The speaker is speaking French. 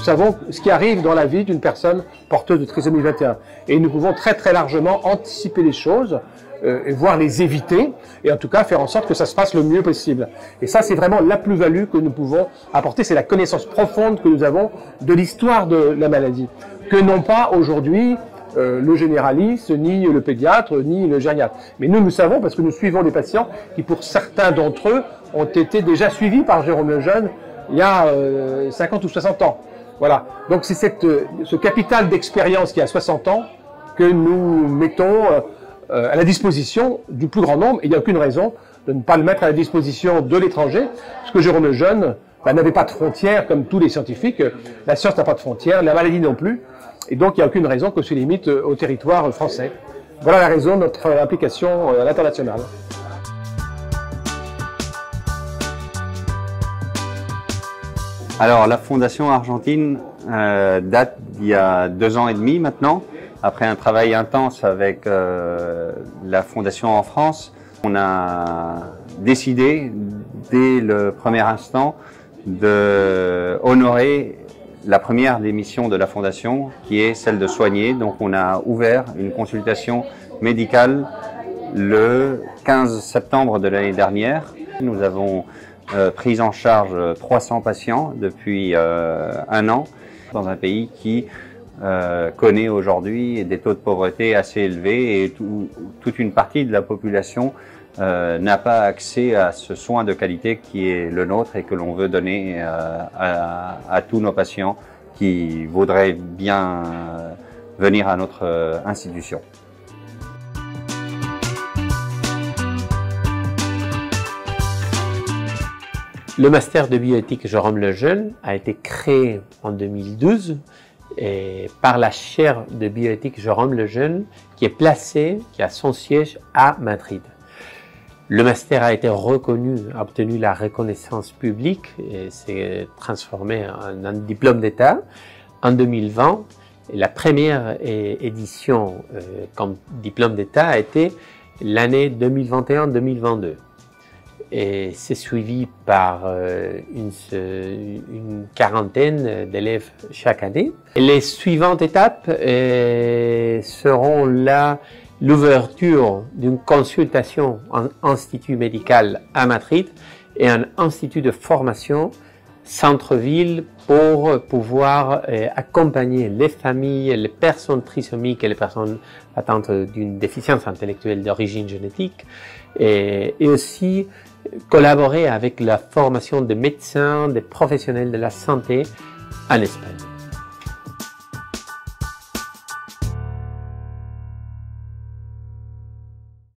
savons ce qui arrive dans la vie d'une personne porteuse de trisomie 21. Et nous pouvons très très largement anticiper les choses, et voire les éviter, et en tout cas faire en sorte que ça se passe le mieux possible. Et ça, c'est vraiment la plus-value que nous pouvons apporter, c'est la connaissance profonde que nous avons de l'histoire de la maladie, que n'ont pas aujourd'hui le généraliste, ni le pédiatre, ni le gériatre. Mais nous savons, parce que nous suivons des patients qui, pour certains d'entre eux, ont été déjà suivis par Jérôme Lejeune il y a 50 ou 60 ans. Voilà. Donc c'est ce capital d'expérience qui a 60 ans que nous mettons à la disposition du plus grand nombre, et il n'y a aucune raison de ne pas le mettre à la disposition de l'étranger, parce que Jérôme Lejeune n'avait pas de frontières comme tous les scientifiques, la science n'a pas de frontières, la maladie non plus, et donc il n'y a aucune raison que se limite au territoire français. Voilà la raison de notre implication à l'international. Alors la Fondation Argentine date d'il y a 2 ans et demi maintenant. Après un travail intense avec la Fondation en France, on a décidé dès le premier instant de honorer la première des missions de la Fondation, qui est celle de soigner. Donc on a ouvert une consultation médicale le 15 septembre de l'année dernière. Nous avons pris en charge 300 patients depuis 1 an dans un pays qui connaît aujourd'hui des taux de pauvreté assez élevés, et toute une partie de la population n'a pas accès à ce soin de qualité qui est le nôtre et que l'on veut donner à tous nos patients qui voudraient bien venir à notre institution. Le master de bioéthique Jérôme Lejeune a été créé en 2012 par la chaire de bioéthique Jérôme Lejeune qui a son siège à Madrid. Le master a été reconnu, a obtenu la reconnaissance publique et s'est transformé en un diplôme d'État en 2020. Et la première édition comme diplôme d'État a été l'année 2021-2022. Et c'est suivi par une quarantaine d'élèves chaque année. Et les suivantes étapes seront l'ouverture d'une consultation en institut médical à Madrid et un institut de formation centre-ville pour pouvoir accompagner les familles, les personnes trisomiques et les personnes atteintes d'une déficience intellectuelle d'origine génétique, et aussi collaborer avec la formation des médecins, des professionnels de la santé en Espagne.